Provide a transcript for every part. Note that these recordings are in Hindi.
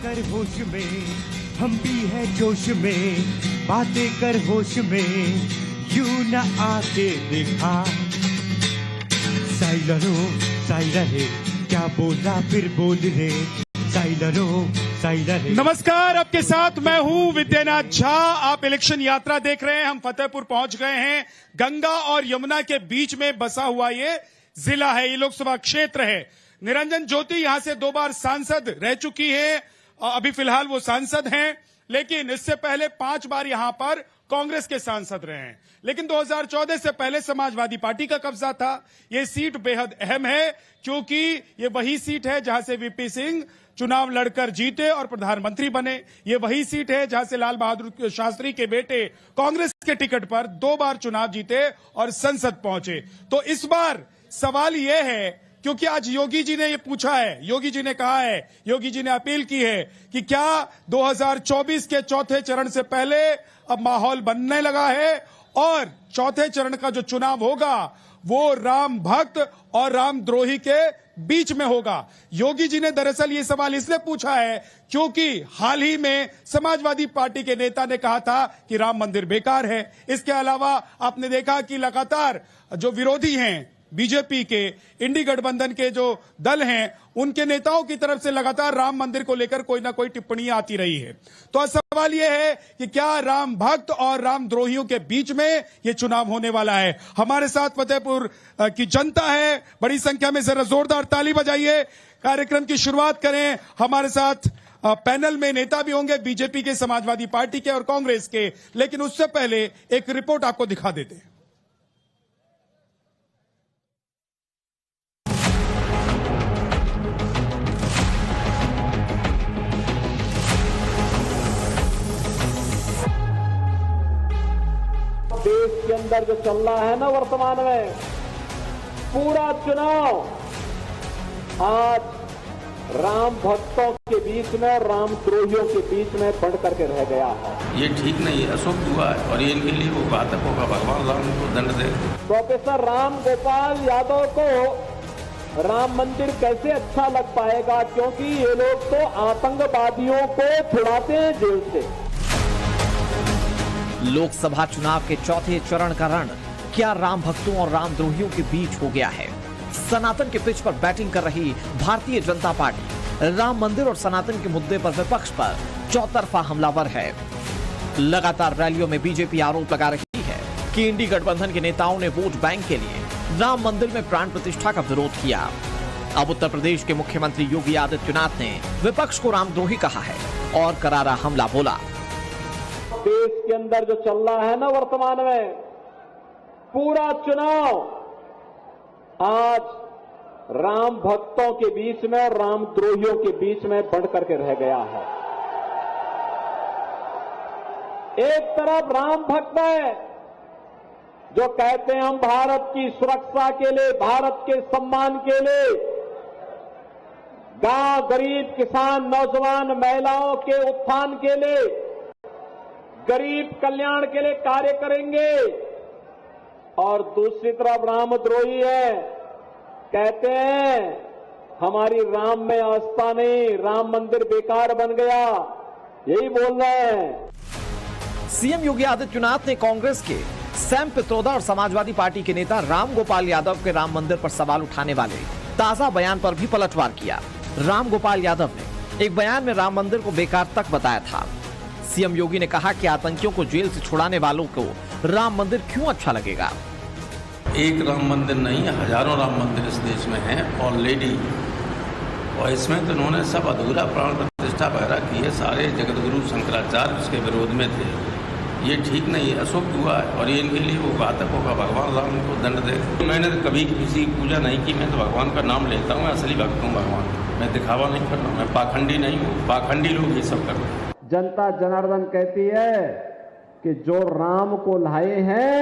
कर होश में, हम भी है जोश में, बातें कर होश में, यूं न आके देखा। साइलरो साइलरे, क्या बोला फिर बोल रे, साइलरो साइलरे। नमस्कार, आपके साथ मैं हूं विद्यानाथ झा। आप इलेक्शन यात्रा देख रहे हैं। हम फतेहपुर पहुंच गए हैं। गंगा और यमुना के बीच में बसा हुआ ये जिला है, ये लोकसभा क्षेत्र है। निरंजन ज्योति यहां से 2 बार सांसद रह चुकी है। अभी फिलहाल वो सांसद हैं, लेकिन इससे पहले 5 बार यहां पर कांग्रेस के सांसद रहे हैं। लेकिन 2014 से पहले समाजवादी पार्टी का कब्जा था। ये सीट बेहद अहम है, क्योंकि ये वही सीट है जहां से वीपी सिंह चुनाव लड़कर जीते और प्रधानमंत्री बने। ये वही सीट है जहां से लाल बहादुर शास्त्री के बेटे कांग्रेस के टिकट पर 2 बार चुनाव जीते और संसद पहुंचे। तो इस बार सवाल यह है, क्योंकि आज योगी जी ने ये पूछा है, योगी जी ने कहा है, योगी जी ने अपील की है कि क्या 2024 के चौथे चरण से पहले अब माहौल बनने लगा है और चौथे चरण का जो चुनाव होगा वो राम भक्त और रामद्रोही के बीच में होगा। योगी जी ने दरअसल ये सवाल इसलिए पूछा है क्योंकि हाल ही में समाजवादी पार्टी के नेता ने कहा था कि राम मंदिर बेकार है। इसके अलावा आपने देखा कि लगातार जो विरोधी हैं बीजेपी के, इंडी गठबंधन के जो दल हैं, उनके नेताओं की तरफ से लगातार राम मंदिर को लेकर कोई ना कोई टिप्पणियां आती रही है। तो सवाल यह है कि क्या राम भक्त और रामद्रोहियों के बीच में यह चुनाव होने वाला है। हमारे साथ फतेहपुर की जनता है, बड़ी संख्या में। जरा जोरदार ताली बजाइए। कार्यक्रम की शुरुआत करें। हमारे साथ पैनल में नेता भी होंगे, बीजेपी के, समाजवादी पार्टी के और कांग्रेस के। लेकिन उससे पहले एक रिपोर्ट आपको दिखा देते हैं। देश के अंदर जो चल रहा है ना वर्तमान में, पूरा चुनाव आज राम भक्तों के बीच में, रामद्रोहियों के बीच में बढ़ करके रह गया है। ये ठीक नहीं है, अशुभ हुआ है और ये इनके लिए वो घातक होगा। भगवान राम को दंड दे। प्रोफेसर राम गोपाल यादव को राम मंदिर कैसे अच्छा लग पाएगा, क्योंकि ये लोग तो आतंकवादियों को छुड़ाते हैं जेल से। लोकसभा चुनाव के चौथे चरण का रण क्या राम भक्तों और रामद्रोहियों के बीच हो गया है। सनातन के पिच पर बैटिंग कर रही भारतीय जनता पार्टी राम मंदिर और सनातन के मुद्दे पर विपक्ष पर चौतरफा हमलावर है। लगातार रैलियों में बीजेपी आरोप लगा रही है कि इंडी गठबंधन के नेताओं ने वोट बैंक के लिए राम मंदिर में प्राण प्रतिष्ठा का विरोध किया। अब उत्तर प्रदेश के मुख्यमंत्री योगी आदित्यनाथ ने विपक्ष को रामद्रोही कहा है और करारा हमला बोला। देश के अंदर जो चल रहा है ना वर्तमान में, पूरा चुनाव आज राम भक्तों के बीच में, रामद्रोहियों के बीच में बढ़ करके रह गया है। एक तरफ राम भक्त है जो कहते हैं हम भारत की सुरक्षा के लिए, भारत के सम्मान के लिए, गांव, गरीब, किसान, नौजवान, महिलाओं के उत्थान के लिए, गरीब कल्याण के लिए कार्य करेंगे। और दूसरी तरफ रामद्रोही है, कहते हैं हमारी राम में आस्था नहीं, राम मंदिर बेकार बन गया, यही बोल रहे हैं। सीएम योगी आदित्यनाथ ने कांग्रेस के सैम पित्रोदा और समाजवादी पार्टी के नेता राम गोपाल यादव के राम मंदिर पर सवाल उठाने वाले ताजा बयान पर भी पलटवार किया। राम गोपाल यादव ने एक बयान में राम मंदिर को बेकार तक बताया था। सीएम योगी ने कहा कि आतंकियों को जेल से छुड़ाने वालों को राम मंदिर क्यों अच्छा लगेगा। एक राम मंदिर नहीं, हजारों राम मंदिर इस देश में हैं ऑलरेडी, और इसमें तो उन्होंने सब अधूरा प्राण प्रतिष्ठा वगैरह की है। सारे जगतगुरु शंकराचार्य उसके विरोध में थे। ये ठीक नहीं है, अशुभ हुआ है और ये इनके लिए वो घातक होगा। भगवान राम को दंड दे। मैंने कभी किसी की पूजा नहीं की, मैं तो भगवान का नाम लेता हूँ, मैं असली भक्त हूँ भगवान। मैं दिखावा नहीं कर रहा हूँ, मैं पाखंडी नहीं हूँ। पाखंडी लोग ये सब कर रहे हैं। जनता जनार्दन कहती है कि जो राम को लाए हैं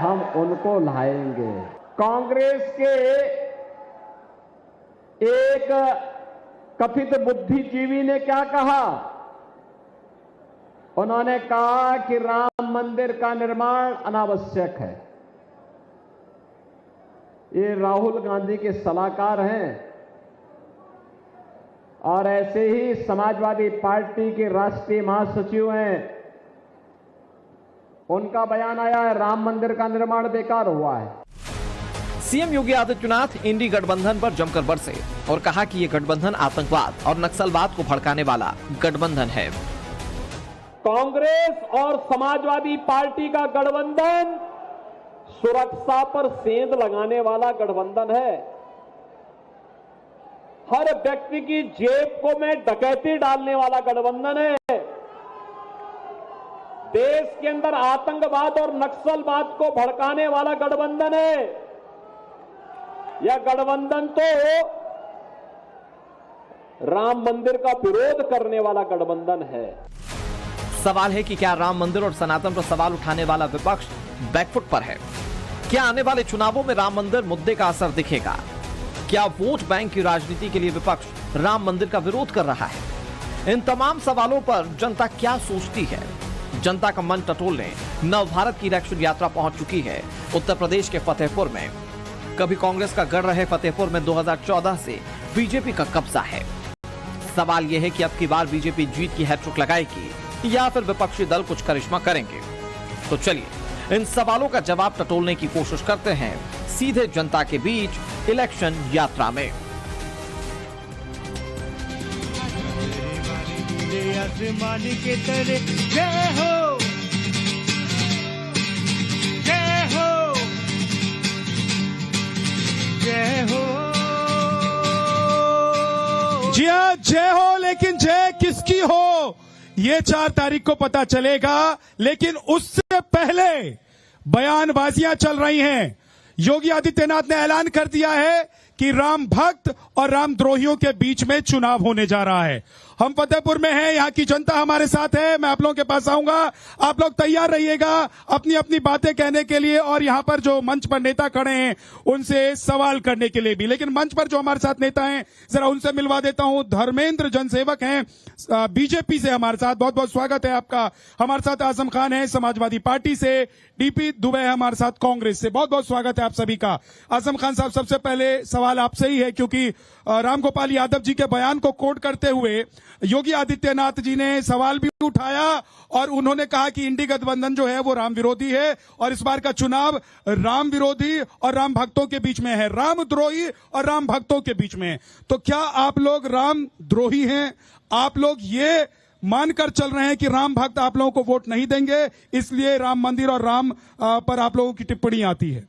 हम उनको लाएंगे। कांग्रेस के एक कथित बुद्धिजीवी ने क्या कहा, उन्होंने कहा कि राम मंदिर का निर्माण अनावश्यक है। ये राहुल गांधी के सलाहकार हैं और ऐसे ही समाजवादी पार्टी के राष्ट्रीय महासचिव हैं, उनका बयान आया है राम मंदिर का निर्माण बेकार हुआ है। सीएम योगी आदित्यनाथ इंडी गठबंधन पर जमकर बरसे और कहा कि ये गठबंधन आतंकवाद और नक्सलवाद को भड़काने वाला गठबंधन है। कांग्रेस और समाजवादी पार्टी का गठबंधन सुरक्षा पर सेंध लगाने वाला गठबंधन है। हर व्यक्ति की जेब को में डकैती डालने वाला गठबंधन है। देश के अंदर आतंकवाद और नक्सलवाद को भड़काने वाला गठबंधन है। यह गठबंधन तो राम मंदिर का विरोध करने वाला गठबंधन है। सवाल है कि क्या राम मंदिर और सनातन पर सवाल उठाने वाला विपक्ष बैकफुट पर है? क्या आने वाले चुनावों में राम मंदिर मुद्दे का असर दिखेगा? क्या वोट बैंक की राजनीति के लिए विपक्ष राम मंदिर का विरोध कर रहा है? इन तमाम सवालों पर जनता क्या सोचती है? जनता का मन टटोलने नवभारत की इलेक्शन यात्रा पहुंच चुकी है उत्तर प्रदेश के फतेहपुर में। कभी कांग्रेस का गढ़ रहे फतेहपुर में 2014 से बीजेपी का कब्जा है। सवाल यह है कि अब की बार बीजेपी जीत की हैट्रिक लगाएगी या फिर विपक्षी दल कुछ करिश्मा करेंगे। तो चलिए इन सवालों का जवाब टटोलने की कोशिश करते हैं सीधे जनता के बीच इलेक्शन यात्रा में। आसमान के तले जय हो, जय हो, जय हो। जी हाँ, जय हो, लेकिन जय किसकी हो ये 4 तारीख को पता चलेगा। लेकिन उससे पहले बयानबाजियां चल रही हैं। योगी आदित्यनाथ ने ऐलान कर दिया है कि राम भक्त और राम द्रोहियों के बीच में चुनाव होने जा रहा है। हम फतेहपुर में हैं, यहाँ की जनता हमारे साथ है। मैं आप लोगों के पास आऊंगा, आप लोग तैयार रहिएगा अपनी अपनी बातें कहने के लिए और यहाँ पर जो मंच पर नेता खड़े हैं उनसे सवाल करने के लिए भी। लेकिन मंच पर जो हमारे साथ नेता हैं जरा उनसे मिलवा देता हूं। धर्मेंद्र जनसेवक हैं बीजेपी से हमारे साथ, बहुत बहुत स्वागत है आपका। हमारे साथ आजम खान है समाजवादी पार्टी से, डीपी दुबे है हमारे साथ कांग्रेस से। बहुत बहुत स्वागत है आप सभी का। आजम खान साहब, सबसे पहले सवाल आपसे ही है, क्योंकि रामगोपाल यादव जी के बयान को कोट करते हुए योगी आदित्यनाथ जी ने सवाल भी उठाया और उन्होंने कहा कि इंडी गठबंधन जो है वो राम विरोधी है और इस बार का चुनाव राम विरोधी और राम भक्तों के बीच में है, राम द्रोही और राम भक्तों के बीच में है। तो क्या आप लोग राम द्रोही हैं? आप लोग ये मानकर चल रहे हैं कि राम भक्त आप लोगों को वोट नहीं देंगे, इसलिए राम मंदिर और राम पर आप लोगों की टिप्पणी आती है?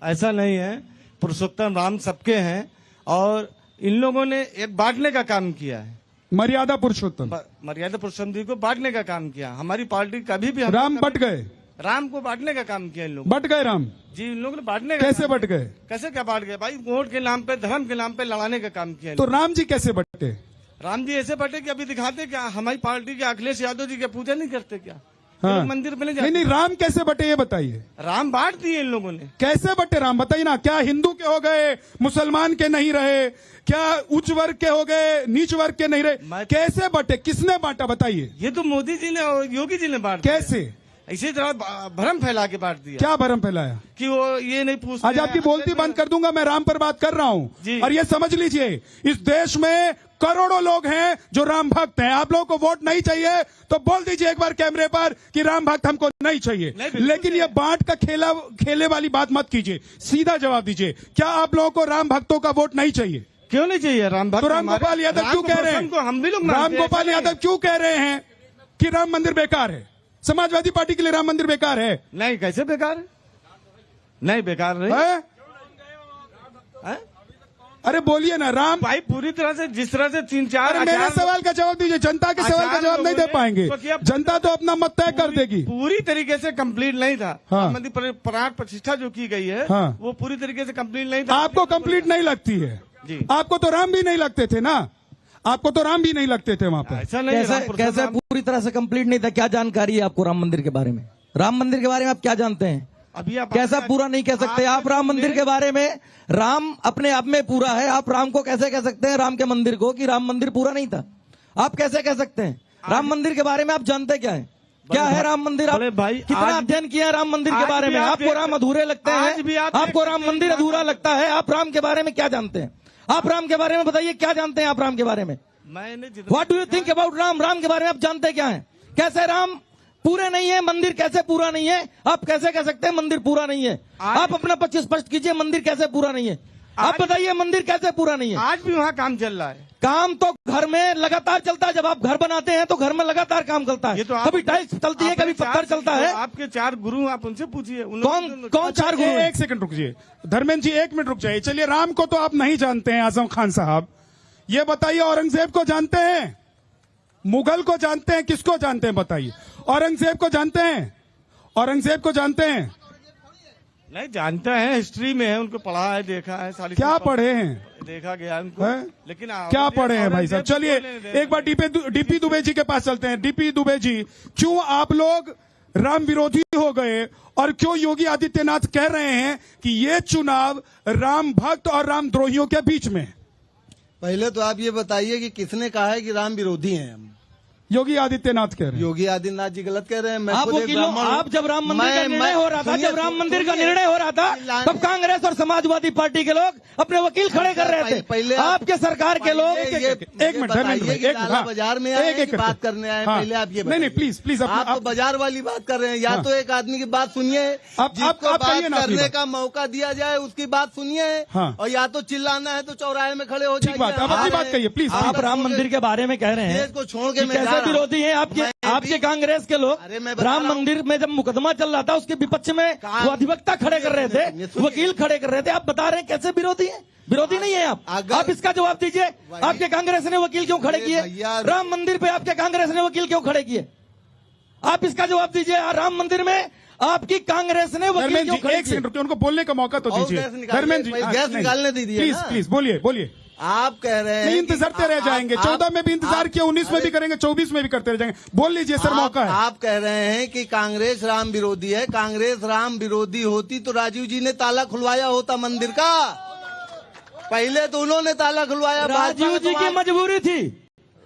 ऐसा नहीं है। पुरुषोत्तम राम सबके हैं और इन लोगों ने एक बांटने का काम किया है। मर्यादा पुरुषोत्तम, मर्यादा पुरुषोत्तम जी को बांटने का काम किया। हमारी पार्टी कभी भी राम बट गए, राम को बांटने का काम किया इन लोगों। बट गए राम जी, इन लोगों ने बांटने का। कैसे बट गए? कैसे क्या बांट गए भाई? वोट के नाम पे, धर्म के नाम पे लड़ाने का काम किया। तो राम जी कैसे बटे? राम जी ऐसे बटे कि अभी दिखाते क्या हमारी पार्टी के अखिलेश यादव जी की पूजा नहीं करते क्या? हाँ। मंदिर में नहीं नहीं, राम कैसे बटे ये बताइए। राम बांट दिए इन लोगों ने। कैसे बटे राम बताइए ना। क्या हिंदू के हो गए, मुसलमान के नहीं रहे? क्या उच्च वर्ग के हो गए, नीच वर्ग के नहीं रहे? कैसे बटे? किसने बांटा बताइए? ये तो मोदी जी ने और योगी जी ने बांट। कैसे? इसी तरह भ्रम फैला के बांट दिया। क्या भ्रम फैलाया? कि वो ये नहीं पूछते। आज आपकी बोलती बंद कर दूंगा, मैं राम पर बात कर रहा हूं। और ये समझ लीजिए, इस देश में करोड़ों लोग हैं जो राम भक्त हैं। आप लोगों को वोट नहीं चाहिए तो बोल दीजिए एक बार कैमरे पर कि राम भक्त हमको नहीं चाहिए। लेकिन ये बांट का खेले वाली बात मत कीजिए, सीधा जवाब दीजिए। क्या आप लोगों को राम भक्तों का वोट नहीं चाहिए? क्यों नहीं चाहिए राम भक्त? तो रामगोपाल यादव क्यों कह रहे हैं? हम भी लोग रामगोपाल यादव क्यों कह रहे हैं कि राम मंदिर बेकार है? समाजवादी पार्टी के लिए राम मंदिर बेकार है? नहीं, कैसे बेकार है? नहीं बेकार नहीं है। अरे बोलिए ना। राम भाई पूरी तरह से, जिस तरह से 3-4 मेरे सवाल का जवाब दीजिए। जनता के सवाल का जवाब नहीं दे पाएंगे। जनता तो अपना मत तय कर देगी। पूरी तरीके से कंप्लीट नहीं था। हाँ। मंदिर प्राण प्रतिष्ठा जो की गई है, हाँ। वो पूरी तरीके से कंप्लीट नहीं था। आपको कंप्लीट नहीं लगती है जी? आपको तो राम भी नहीं लगते थे ना, आपको तो राम भी नहीं लगते थे वहाँ पर। ऐसा नहीं। कैसे पूरी तरह से कंप्लीट नहीं था? क्या जानकारी है आपको राम मंदिर के बारे में? राम मंदिर के बारे में आप क्या जानते हैं? अभी आप कैसा पूरा नहीं कह सकते आप राम मंदिर के बारे में? राम अपने आप में पूरा है। आप राम को कैसे कह सकते हैं, राम के मंदिर को, कि राम मंदिर पूरा नहीं था? आप कैसे कह सकते हैं? राम मंदिर के बारे में आप जानते क्या है? क्या है राम मंदिर? आप भाई कितना अध्ययन किया है राम मंदिर के बारे में? आपको राम अधूरे लगते हैं? आपको राम मंदिर अधूरा लगता है? आप राम के बारे में क्या जानते हैं? आप राम के बारे में बताइए, क्या जानते हैं आप राम के बारे में? मैंने what do you think about Ram? Ram के बारे में आप जानते क्या है? कैसे राम पूरे नहीं है? मंदिर कैसे पूरा नहीं है? आप कैसे कह सकते हैं मंदिर पूरा नहीं है? आप अपना पक्ष स्पष्ट कीजिए, मंदिर कैसे पूरा नहीं है? आप बताइए मंदिर कैसे पूरा नहीं है? आज भी वहाँ काम चल रहा है। काम तो घर में लगातार चलता है। जब आप घर बनाते हैं तो घर में लगातार काम चलता है। ये तो कभी टाइल्स चलती है, कभी पत्थर चलता है। आपके 4 गुरु, आप उनसे पूछिए। कौन 4 गुरु? एक सेकंड रुकिए धर्मेंद्र जी, 1 मिनट रुक जाइए। चलिए, राम को तो आप नहीं जानते हैं आजम खान साहब, ये बताइए औरंगजेब को जानते हैं? मुगल को जानते हैं? किसको जानते हैं बताइए? औरंगजेब को जानते हैं? औरंगजेब को जानते हैं? नहीं जानता है, हिस्ट्री में है, उनको पढ़ा है, देखा है। क्या पढ़े हैं? देखा गया है उनको, लेकिन क्या पढ़े हैं भाई साहब? चलिए एक बार डीपी दुबे जी के पास चलते हैं। डीपी दुबे जी, क्यों आप लोग राम विरोधी हो गए और क्यों योगी आदित्यनाथ कह रहे हैं कि ये चुनाव राम भक्त और राम द्रोहियों के बीच में? पहले तो आप ये बताइए कि किसने कहा है कि राम विरोधी हैं हम? योगी आदित्यनाथ कह रहे हैं। योगी आदित्यनाथ जी गलत कह रहे हैं। मैं आप खुद एक वकीलों, ब्राह्मण हूं। आप जब राम मंदिर का निर्णय हो रहा था, जब राम मंदिर का निर्णय हो रहा था, तब कांग्रेस और समाजवादी पार्टी के लोग अपने वकील खड़े कर रहे थे। पहले आपके सरकार के लोग एक मिनट बाजार में आए कि बात करने आए? पहले आप ये नहीं प्लीज आप तो बाजार वाली बात कर रहे हैं। या तो एक आदमी की बात सुनिए, जिसको बात करने का मौका दिया जाए उसकी बात सुनिए, और या तो चिल्लाना है तो चौराहे में खड़े हो जाइए। आप अपनी बात कहिए प्लीज। आप राम मंदिर के बारे में कह रहे हैं, इसको छोड़ के मैं कैसे विरोधी हैं आपके कांग्रेस के लोग? राम मंदिर में जब मुकदमा चल रहा था उसके विपक्ष में वो अधिवक्ता खड़े कर रहे थे, वकील खड़े कर रहे थे। आप बता रहे हैं कैसे विरोधी हैं? विरोधी नहीं है आप इसका जवाब दीजिए। आपके कांग्रेस ने वकील क्यों खड़े किए? राम मंदिर पे आपके कांग्रेस ने वकील क्यों खड़े किए? आप इसका जवाब दीजिए। राम मंदिर में आपकी कांग्रेस ने वकील क्यों खड़े किए? एक सेकंड रुकिए, उनको बोलने का मौका तो दीजिए। धर्मेंद्र जी, गैस निकालने दीजिए। प्लीज बोलिए। आप कह रहे हैं इंतजार रह जाएंगे। 14 में भी इंतजार किया, 19 में भी करेंगे, 24 में भी करते रह जाएंगे। बोल लीजिए सर, मौका है। आप कह रहे हैं कि कांग्रेस राम विरोधी है। कांग्रेस राम विरोधी होती तो राजीव जी ने ताला खुलवाया होता मंदिर का। पहले तो उन्होंने ताला खुलवाया। राजीव जी की मजबूरी थी।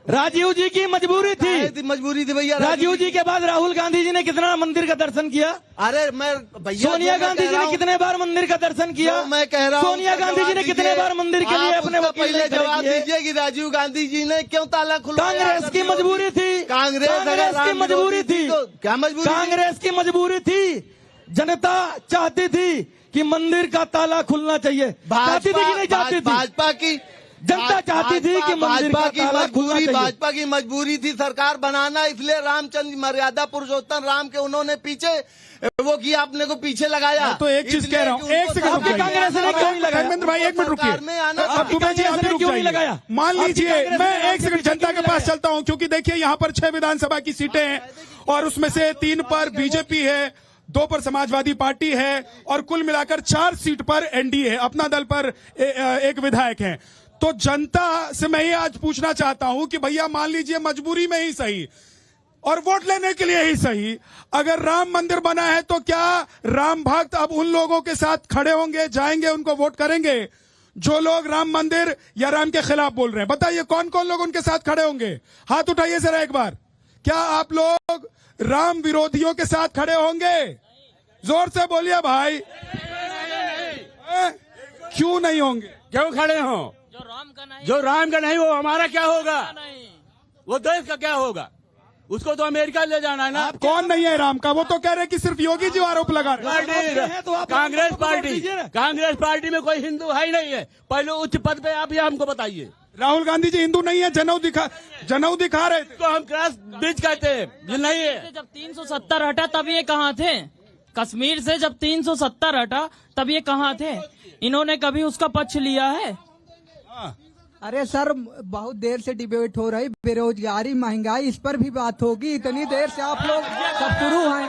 राजीव जी की मजबूरी थी। मजबूरी थी भैया। राजीव जी के बाद राहुल गांधी जी ने कितना मंदिर का दर्शन किया? अरे मैं भैया, सोनिया गांधी जी ने कितने बार मंदिर का दर्शन किया? मैं कह रहा हूँ सोनिया गांधी जी ने कितने बार मंदिर के लिए अपने वकील पहले जवाब दीजिए कि राजीव गांधी जी ने क्यों ताला खुलवाया? कांग्रेस की मजबूरी थी। कांग्रेस की मजबूरी थी। क्या मजबूरी? कांग्रेस की मजबूरी थी। जनता चाहती थी कि मंदिर का ताला खुलना चाहिए। चाहती थी कि नहीं चाहती थी? भाजपा की जनता चाहती थी कि मंदिर का ताला खुलना चाहिए। भाजपा की मजबूरी थी सरकार बनाना, इसलिए रामचंद्र मर्यादा पुरुषोत्तम राम के उन्होंने पीछे वो किया, अपने को पीछे लगाया। तो एक चीज कह रहा हूँ, एक सेकंड कांग्रेस ने क्यों नहीं लगाया? धर्मेंद्र भाई 1 मिनट रुकिए। अब दुबे जी आपने क्यों नहीं लगाया? मान लीजिए मैं 1 सेकंड जनता के पास चलता हूँ, क्योंकि देखिए यहाँ पर 6 विधानसभा की सीटें हैं और उसमें से 3 पर बीजेपी है, 2 पर समाजवादी पार्टी है और कुल मिलाकर 4 सीट पर एनडीए है। अपना दल पर एक विधायक है। तो जनता से मैं ये आज पूछना चाहता हूं कि भैया मान लीजिए मजबूरी में ही सही और वोट लेने के लिए ही सही, अगर राम मंदिर बना है तो क्या राम भक्त अब उन लोगों के साथ खड़े होंगे, जाएंगे, उनको वोट करेंगे जो लोग राम मंदिर या राम के खिलाफ बोल रहे हैं? बताइए कौन कौन लोग उनके साथ खड़े होंगे? हाथ उठाइए जरा एक बार। क्या आप लोग राम विरोधियों के साथ खड़े होंगे? जोर से बोलिए भाई। क्यों नहीं होंगे? क्यों खड़े हों? जो राम का नहीं वो हमारा क्या होगा? वो देश का क्या होगा? उसको तो अमेरिका ले जाना है ना। कौन नहीं है राम का? वो तो कह रहे हैं कि सिर्फ योगी जी आरोप लगा रहे हैं। कांग्रेस पार्टी में कोई हिंदू है ही नहीं है। पहले उच्च पद पे आप ये हमको बताइए। राहुल गांधी जी हिंदू नहीं है, जनेऊ दिखा रहे थे। तो हम क्रॉस ब्रिज कहते हैं, ये नहीं है। जब 370 हटा तब ये कहाँ थे? कश्मीर से जब 370 हटा तब ये कहाँ थे? इन्होंने कभी उसका पक्ष लिया है? अरे सर, बहुत देर से डिबेट हो रही, बेरोजगारी, महंगाई, इस पर भी बात होगी। इतनी देर से आप लोग सब शुरू हैं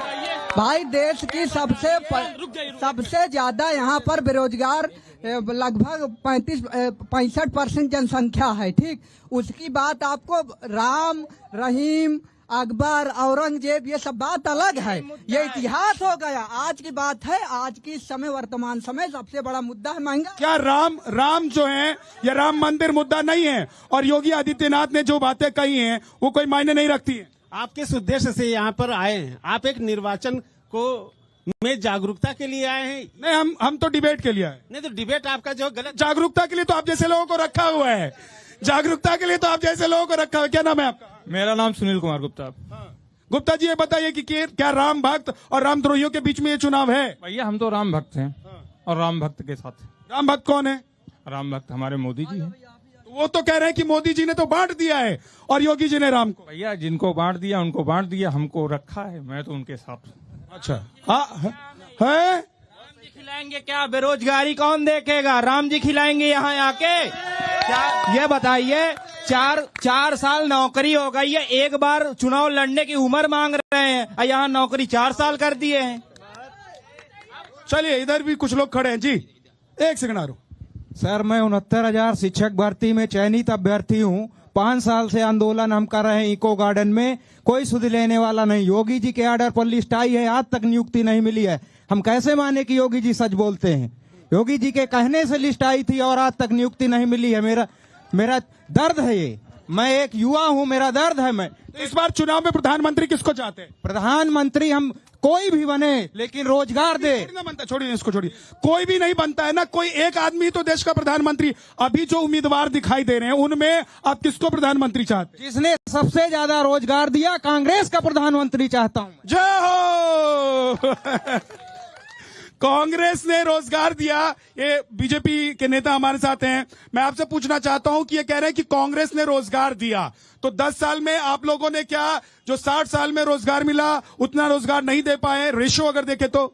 भाई। देश की सबसे ज्यादा यहाँ पर बेरोजगार लगभग 65% जनसंख्या है, ठीक। उसकी बात आपको राम, रहीम, अकबर, औरंगजेब, ये सब बात अलग है। ये इतिहास हो गया। आज की बात है, आज की समय, वर्तमान समय सबसे बड़ा मुद्दा है महंगाई। क्या राम जो है या राम मंदिर मुद्दा नहीं है? और योगी आदित्यनाथ ने जो बातें कही हैं वो कोई मायने नहीं रखती है? आप किस उद्देश्य से यहाँ पर आए हैं? आप एक निर्वाचन को में जागरूकता के लिए आए हैं। नहीं, हम तो डिबेट के लिए आए। नहीं तो डिबेट आपका जो गलत। जागरूकता के लिए तो आप जैसे लोगों को रखा हुआ है, जागरूकता के लिए तो आप जैसे लोगों को रखा हुआ है। क्या नाम है आपका? मेरा नाम सुनील कुमार गुप्ता। गुप्ता जी, ये बताइए कि क्या राम भक्त और रामद्रोहियों के बीच में ये चुनाव है? भैया हम तो राम भक्त हैं और राम भक्त के साथ। राम भक्त कौन है? राम भक्त हमारे मोदी जी हैं। वो तो कह रहे हैं कि मोदी जी ने तो बांट दिया है और योगी जी ने राम को। भैया जिनको बांट दिया उनको बांट दिया, हमको रखा है, मैं तो उनके साथ। अच्छा, हाँ है। खिलाएंगे क्या? बेरोजगारी कौन देखेगा? राम जी खिलाएंगे यहाँ आके? क्या ये बताइए, 4 साल नौकरी हो गई है, एक बार चुनाव लड़ने की उम्र मांग रहे हैं और यहाँ नौकरी 4 साल कर दिए हैं। चलिए, इधर भी कुछ लोग खड़े हैं जी, एक सेकंड आ रहा हूं। सर, मैं 69,000 शिक्षक भर्ती में चयनित अभ्यर्थी हूँ। 5 साल से आंदोलन हम कर रहे हैं इको गार्डन में, कोई सुध लेने वाला नहीं। योगी जी के ऑर्डर पर लिस्ट आई है, आज तक नियुक्ति नहीं मिली है। हम कैसे माने कि योगी जी सच बोलते हैं? योगी जी के कहने से लिस्ट आई थी और आज तक नियुक्ति नहीं मिली है। मेरा दर्द है ये, मैं एक युवा हूँ, मेरा दर्द है। मैं तो इस बार चुनाव में प्रधानमंत्री किसको चाहते हैं? प्रधानमंत्री हम कोई भी बने, लेकिन रोजगार दे। छोड़िए इसको, छोड़िए। कोई भी नहीं बनता है ना, कोई एक आदमी तो देश का प्रधानमंत्री। अभी जो उम्मीदवार दिखाई दे रहे हैं उनमें आप किसको प्रधानमंत्री चाहते हैं? जिसने सबसे ज्यादा रोजगार दिया, कांग्रेस का प्रधानमंत्री चाहता हूँ। जय हो। कांग्रेस ने रोजगार दिया। ये बीजेपी के नेता हमारे साथ हैं। मैं आपसे पूछना चाहता हूं कि ये कह रहे हैं कि कांग्रेस ने रोजगार दिया, तो 10 साल में आप लोगों ने क्या जो 60 साल में रोजगार मिला उतना रोजगार नहीं दे पाए? रेशो अगर देखे तो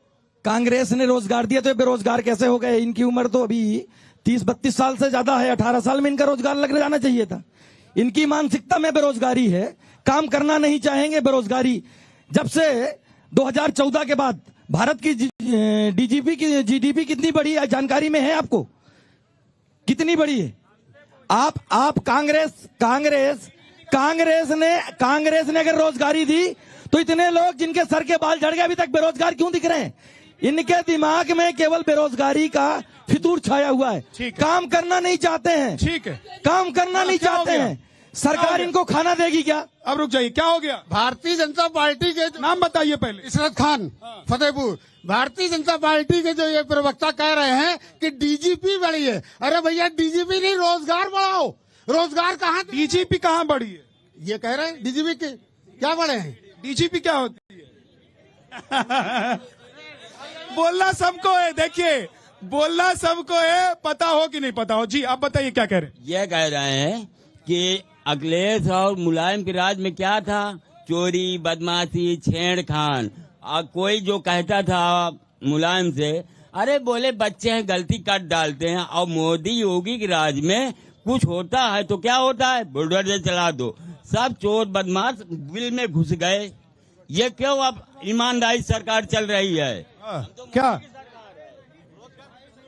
कांग्रेस ने रोजगार दिया तो बेरोजगार कैसे हो गए? इनकी उम्र तो अभी 30-32 साल से ज्यादा है। 18 साल में इनका रोजगार लग जाना चाहिए था। इनकी मानसिकता में बेरोजगारी है, काम करना नहीं चाहेंगे। बेरोजगारी जब से 2014 के बाद भारत की जीडीपी कितनी बढ़ी है जानकारी में है आपको? कितनी बढ़ी है? आप कांग्रेस ने अगर रोजगारी दी तो इतने लोग जिनके सर के बाल झड़ गए अभी तक बेरोजगार क्यों दिख रहे हैं? इनके दिमाग में केवल बेरोजगारी का फितूर छाया हुआ है। काम करना नहीं चाहते हैं। ठीक है, काम करना नहीं चाहते हैं। सरकार इनको खाना देगी क्या? अब रुक जाइए, क्या हो गया? भारतीय जनता पार्टी के नाम बताइए पहले। इशरत खान, फतेहपुर। भारतीय जनता पार्टी के जो ये प्रवक्ता कह रहे हैं कि डीजीपी बढ़ी है। अरे भैया, डीजीपी नहीं, रोजगार बढ़ाओ। रोजगार कहाँ? डीजीपी कहाँ बढ़ी है? ये कह रहे हैं डीजीपी के क्या बढ़े हैं? डीजीपी क्या होती है? बोलना सबको है, देखिए बोलना सबको है, पता हो कि नहीं पता हो। जी आप बताइए क्या कह रहे हैं? ये कह रहे हैं कि अखिलेश और मुलायम के राज में क्या था? चोरी, बदमाशी, छेड़खान। कोई जो कहता था मुलायम से, अरे बोले बच्चे हैं गलती कर डालते हैं। और मोदी योगी के राज में कुछ होता है तो क्या होता है? बुलडोजर चला दो, सब चोर बदमाश बिल में घुस गए। ये क्यों? अब ईमानदारी सरकार चल रही है। क्या?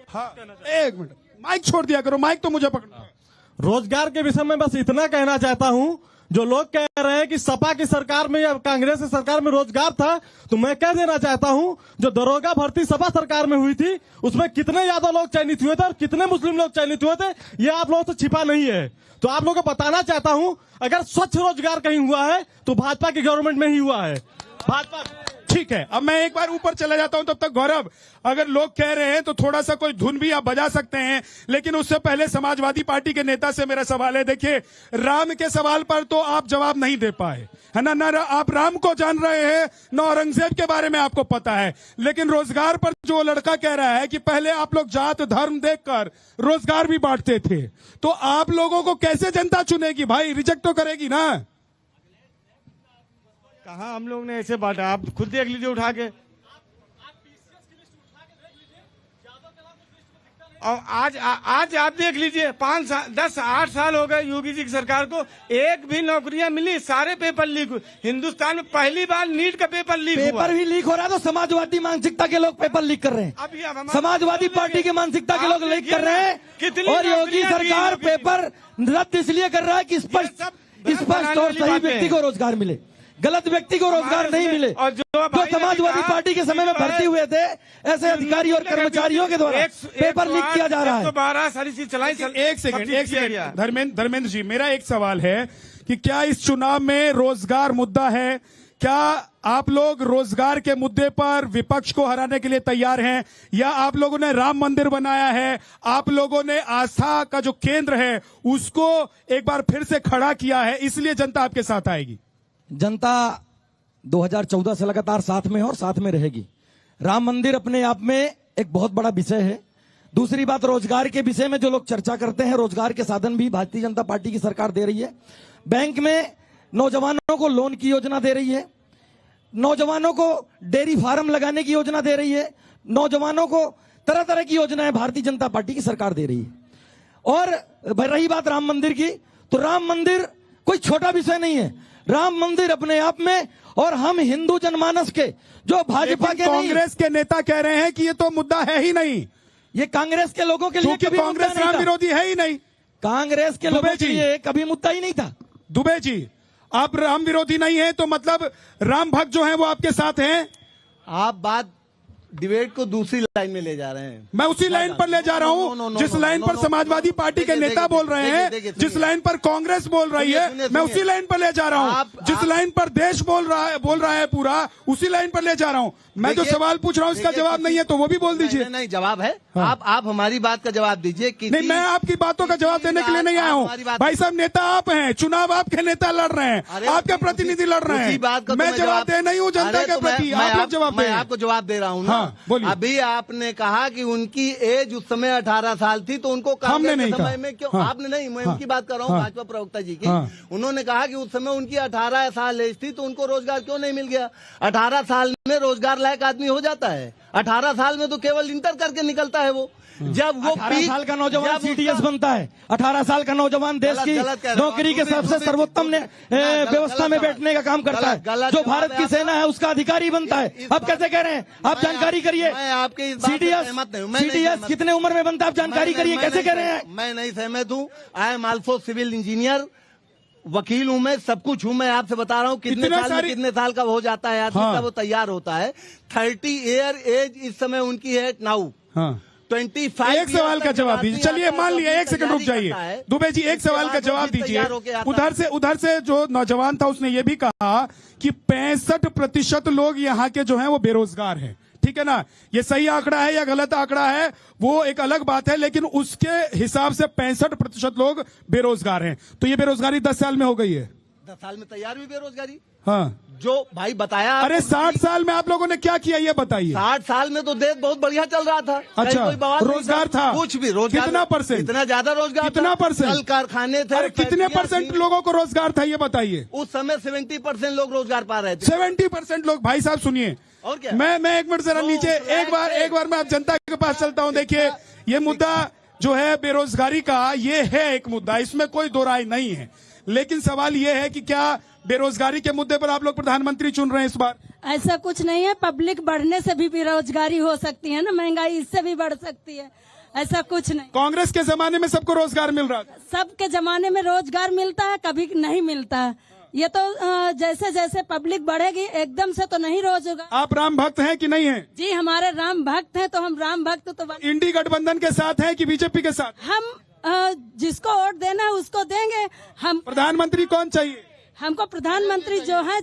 हाँ, एक मिनट, माइक छोड़ दिया करो, माइक तो मुझे पकड़ना। रोजगार के विषय में बस इतना कहना चाहता हूं, जो लोग कह रहे हैं कि सपा की सरकार में या कांग्रेस की सरकार में रोजगार था, तो मैं कह देना चाहता हूं जो दरोगा भर्ती सपा सरकार में हुई थी उसमें कितने ज्यादा लोग चयनित हुए थे और कितने मुस्लिम लोग चयनित हुए थे, ये आप लोगों से छिपा नहीं है। तो आप लोगों को बताना चाहता हूं, अगर स्वच्छ रोजगार कहीं हुआ है तो भाजपा की गवर्नमेंट में ही हुआ है। भाजपा। ठीक है, अब मैं एक बार ऊपर चला जाता हूं, तब तक गौरव, अगर लोग कह रहे हैं तो थोड़ा सा कोई धुन भी आप बजा सकते हैं, लेकिन उससे पहले समाजवादी पार्टी के नेता से मेरा सवाल है। देखिए, राम के सवाल पर तो आप जवाब नहीं दे पाए, है ना? ना आप राम को जान रहे हैं, ना औरंगजेब के बारे में आपको पता है। लेकिन रोजगार पर जो लड़का कह रहा है कि पहले आप लोग जात धर्म देखकर रोजगार भी बांटते थे, तो आप लोगों को कैसे जनता चुनेगी भाई? रिजेक्ट तो करेगी ना। कहा हम लोग ने ऐसे बांटा, आप खुद देख लीजिए उठा के। और आज आप देख लीजिए, 8 साल हो गए योगी जी की सरकार को, एक भी नौकरियां मिली? सारे पेपर लीक हुए। हिंदुस्तान में पहली बार नीट का पेपर लीक हुआ। पेपर भी लीक हो रहा है तो समाजवादी मानसिकता के लोग पेपर लीक कर रहे हैं। समाजवादी पार्टी की मानसिकता के लोग लीक कर रहे हैं और योगी सरकार पेपर रद्द इसलिए कर रहा है कि स्पष्ट और सही व्यक्ति को रोजगार मिले, गलत व्यक्ति को रोजगार नहीं मिले। और जो समाजवादी पार्टी के समय में भर्ती हुए थे ऐसे अधिकारी और कर्मचारियों के द्वारा पेपर लीक किया जा रहा है। 12 सारी चीज चलाई। एक सेकंड धर्मेंद्र जी, मेरा एक सवाल है कि क्या इस चुनाव में रोजगार मुद्दा है? क्या आप लोग रोजगार के मुद्दे पर विपक्ष को हराने के लिए तैयार हैं, या आप लोगों ने राम मंदिर बनाया है, आप लोगों ने आस्था का जो केंद्र है उसको एक बार फिर से खड़ा किया है, इसलिए जनता आपके साथ आएगी? जनता 2014 से लगातार साथ में है और साथ में रहेगी। राम मंदिर अपने आप में एक बहुत बड़ा विषय है। दूसरी बात, रोजगार के विषय में जो लोग चर्चा करते हैं, रोजगार के साधन भी भारतीय जनता पार्टी की सरकार दे रही है। बैंक में नौजवानों को लोन की योजना दे रही है, नौजवानों को डेयरी फार्म लगाने की योजना दे रही है, नौजवानों को तरह तरह की योजनाएं भारतीय जनता पार्टी की सरकार दे रही है। और रही बात राम मंदिर की, तो राम मंदिर कोई छोटा विषय नहीं है। राम मंदिर अपने आप में, और हम हिंदू जनमानस के जो भाजपा के कांग्रेस के नेता कह रहे हैं कि ये तो मुद्दा है ही नहीं, ये कांग्रेस के लोगों के लिए कभी कांग्रेस राम विरोधी है ही नहीं। कांग्रेस के लोगों के लिए कभी मुद्दा ही नहीं था। दुबे जी, आप राम विरोधी नहीं है तो मतलब राम भक्त जो है वो आपके साथ हैं? आप बात डिबेट को दूसरी लाइन में ले जा रहे हैं। मैं उसी लाइन पर ले जा रहा हूं जिस लाइन पर समाजवादी पार्टी के नेता बोल रहे हैं, जिस लाइन पर कांग्रेस बोल रही है, मैं उसी लाइन पर ले जा रहा हूं। जिस लाइन पर देश बोल रहा है पूरा, उसी लाइन पर ले जा रहा हूं। मैं जो सवाल पूछ रहा हूं इसका जवाब नहीं है तो वो भी बोल दीजिए। नहीं, जवाब है। आप हमारी बात का जवाब दीजिए। नहीं, मैं आपकी बातों का जवाब देने के लिए नहीं आया हूं। भाई साहब, नेता आप हैं, चुनाव आपके नेता लड़ रहे हैं, आपके प्रतिनिधि लड़ रहे हैं। मैं जवाब दे नहीं हूं जनता के प्रति, आप लोग जवाब दें। मैं आपको जवाब दे रहा हूं। अभी आपने कहा कि उनकी एज उस समय 18 साल थी, तो उनको हमने नहीं समय में क्यों? आपने नहीं, मैं उनकी बात कर रहा हूँ, भाजपा प्रवक्ता जी की। उन्होंने कहा कि उस समय उनकी 18 साल एज थी, तो उनको रोजगार क्यों नहीं मिल गया? 18 साल में रोजगार लायक आदमी हो जाता है। 18 साल में तो केवल इंटर करके निकलता है वो। जब वो 18 साल का नौजवान सीडीएस बनता है, 18 साल का नौजवान देश की नौकरी के सबसे सर्वोत्तम व्यवस्था में बैठने का काम करता है, जो भारत की सेना है उसका अधिकारी बनता है। आप कैसे कह रहे हैं? आप जानकारी करिए। सीडीएस कितने उम्र में बनता है? आप जानकारी करिए, कैसे कह रहे हैं? मैं नहीं सहमत हूँ। I am also civil engineer, वकील हूँ मैं, सब कुछ हूँ। मैं आपसे बता रहा हूँ कितने साल का हो जाता है आदमी का वो तैयार होता है। 30 ईयर एज इस समय उनकी है नाउ। 25 एक सवाल का जवाब दीजिए। चलिए, मान लिया, एक सेकंड रुक जाइए दुबे जी, एक सवाल का जवाब दीजिए। उधर से जो नौजवान था उसने ये भी कहा कि 65% लोग यहाँ के जो हैं वो बेरोजगार हैं। ठीक है ना? ये सही आंकड़ा है या गलत आंकड़ा है वो एक अलग बात है, लेकिन उसके हिसाब से 65% लोग बेरोजगार हैं। तो ये बेरोजगारी 10 साल में हो गई है। 10 साल में तैयार हुई बेरोजगारी। हाँ, जो भाई बताया। अरे 60 साल में आप लोगों ने क्या किया ये बताइए। 60 साल में तो देश बहुत बढ़िया चल रहा था। अच्छा, रोजगार था? कुछ भी रोजगार। कितना परसेंट? इतना ज्यादा रोजगार? कितना परसेंट? कल कारखाने थे। कितने परसेंट लोगों को रोजगार था ये बताइए। उस समय 70% लोग रोजगार पा रहे थे। 70% लोग। भाई साहब सुनिए, और क्या? मैं एक मिनट जरा नीचे एक बार मैं आप जनता के पास चलता हूं। देखिए, ये मुद्दा जो है बेरोजगारी का, ये है एक मुद्दा, इसमें कोई दो राय नहीं है। लेकिन सवाल ये है कि क्या बेरोजगारी के मुद्दे पर आप लोग प्रधानमंत्री चुन रहे हैं इस बार? ऐसा कुछ नहीं है। पब्लिक बढ़ने से भी बेरोजगारी हो सकती है ना, महंगाई इससे भी बढ़ सकती है। ऐसा कुछ नहीं। कांग्रेस के जमाने में सबको रोजगार मिल रहा था। सबके जमाने में रोजगार मिलता है, कभी नहीं मिलता है। ये तो जैसे जैसे पब्लिक बढ़ेगी एकदम से तो नहीं रोजगार। आप राम भक्त हैं कि नहीं हैं? जी, हमारे राम भक्त हैं, तो हम राम भक्त तो। इंडी गठबंधन के साथ हैं कि बीजेपी के साथ? हम जिसको वोट देना है उसको देंगे। हम प्रधानमंत्री कौन चाहिए? हमको प्रधानमंत्री जो है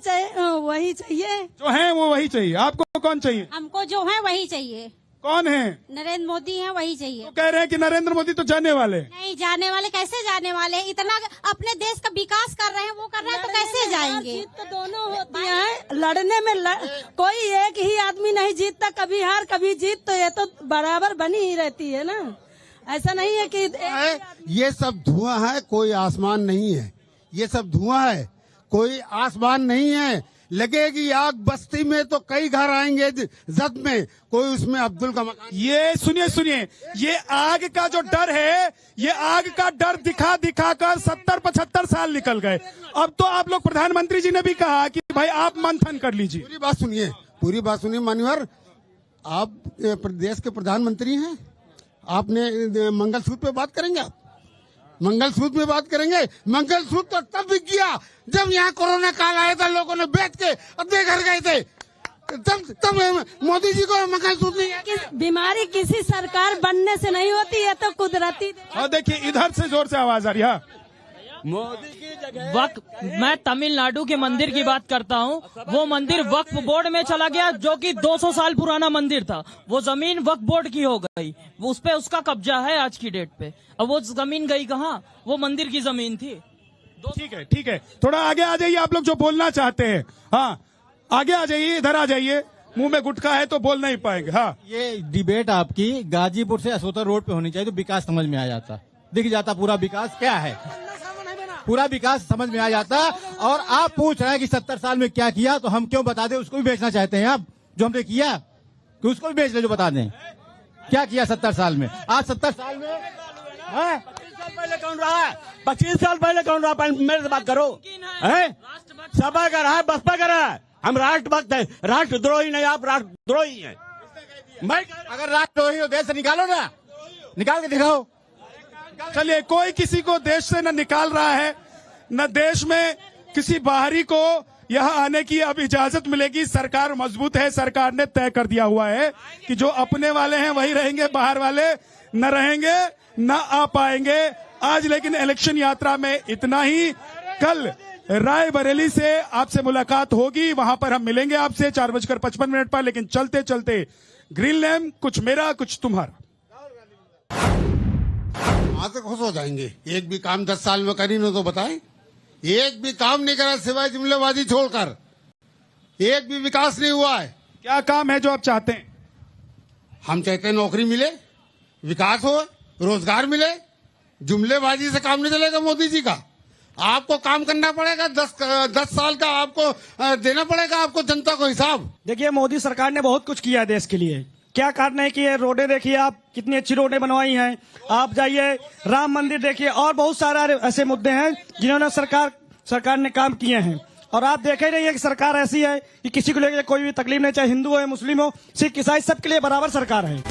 वही चाहिए। जो है वो वही चाहिए। आपको कौन चाहिए? हमको जो है वही चाहिए। कौन है? नरेंद्र मोदी है, वही चाहिए। तो कह रहे हैं कि नरेंद्र मोदी तो जाने वाले। नहीं जाने वाले, कैसे जाने वाले? इतना अपने देश का विकास कर रहे हैं, वो कर रहे हैं, तो कैसे जाएंगे? जीत तो दोनों होती है। लड़ने में कोई एक ही आदमी नहीं जीतता, कभी हार कभी जीत, तो ये तो बराबर बनी ही रहती है ना। ऐसा नहीं है कि ये सब धुआं है, कोई आसमान नहीं है। ये सब धुआं है, कोई आसमान नहीं है। लगेगी आग बस्ती में तो कई घर आएंगे जद में, कोई उसमें अब्दुल का मकान। ये सुनिए, ये आग का जो डर है, ये आग का डर दिखा कर 70-75 साल निकल गए। अब तो आप लोग, प्रधानमंत्री जी ने भी कहा कि भाई आप मंथन कर लीजिए। पूरी बात सुनिए मान्यवर, आप प्रदेश के प्रधानमंत्री हैं, आपने मंगलसूत्र पे बात करेंगे? आप मंगलसूत्र में बात करेंगे? मंगलसूत्र तो तब बिक गया जब यहाँ कोरोना काल आया था, लोगों ने बेच के अपने घर गए थे, तब मोदी जी को मंगलसूत्र नहीं है। बीमारी किसी सरकार बनने से नहीं होती है, तो कुदरती। और देखिए, इधर से जोर से आवाज आ रही है। मोदी की जगह मैं तमिलनाडु के मंदिर की बात करता हूँ। वो मंदिर वक्फ बोर्ड में चला गया, जो कि 200 साल पुराना मंदिर था। वो जमीन वक्फ बोर्ड की हो गई, उस पे उसका कब्जा है आज की डेट पे। अब वो जमीन गई कहाँ? वो मंदिर की जमीन थी। ठीक है, थोड़ा आगे आ जाइए आप लोग जो बोलना चाहते हैं। हाँ, आगे आ जाइए, इधर आ जाइए। मुंह में गुटखा है तो बोल नहीं पाएंगे। हाँ, ये डिबेट आपकी गाजीपुर से असोतर रोड पे होनी चाहिए तो विकास समझ में आ जाता, दिख जाता पूरा विकास क्या है, पूरा विकास समझ में आ जाता। और आप पूछ रहे हैं कि 70 साल में क्या किया, तो हम क्यों बता दें? उसको भी बेचना चाहते हैं आप, जो हमने किया, कि उसको भी बेच ले, जो बता दें क्या किया 70 साल में। आज 70 साल में 25 साल पहले कौन रहा है? 25 साल पहले कौन रहा? मेरे से बात करो। सपा का रहा है, बसपा का रहा है। हम राष्ट्रभक्त है, राष्ट्रद्रोही नहीं। आप राष्ट्रद्रोही हैं। मैं अगर राष्ट्रद्रोही हो देश से निकालो ना, निकाल के दिखाओ। चलिए, कोई किसी को देश से न निकाल रहा है, न देश में किसी बाहरी को यहाँ आने की अब इजाजत मिलेगी। सरकार मजबूत है, सरकार ने तय कर दिया हुआ है कि जो अपने वाले हैं वही रहेंगे, बाहर वाले न रहेंगे, न आ पाएंगे। आज लेकिन इलेक्शन यात्रा में इतना ही। कल रायबरेली से आपसे मुलाकात होगी, वहां पर हम मिलेंगे आपसे 4:55 पर। लेकिन चलते चलते ग्रीन लैम्प, कुछ मेरा कुछ तुम्हारा। आज तक खुश हो जाएंगे। एक भी काम 10 साल में करी न तो बताएं। एक भी काम नहीं करा सिवाय जुमलेबाजी छोड़कर। एक भी विकास नहीं हुआ है। क्या काम है जो आप चाहते हैं? हम चाहते हैं नौकरी मिले, विकास हो, रोजगार मिले। जुमलेबाजी से काम नहीं चलेगा मोदी जी का। आपको काम करना पड़ेगा। 10 साल का आपको देना पड़ेगा, आपको जनता को हिसाब। देखिए, मोदी सरकार ने बहुत कुछ किया देश के लिए। क्या कारण है कि ये रोडें देखिए आप, कितनी अच्छी रोडें बनवाई हैं। आप जाइए, राम मंदिर देखिए, और बहुत सारे ऐसे मुद्दे हैं जिन्होंने सरकार ने काम किए हैं। और आप देख ही रही है कि सरकार ऐसी है कि किसी को लेकर कोई भी तकलीफ नहीं, चाहे हिंदू हो, मुस्लिम हो, सिख, ईसाई, सबके लिए बराबर सरकार है।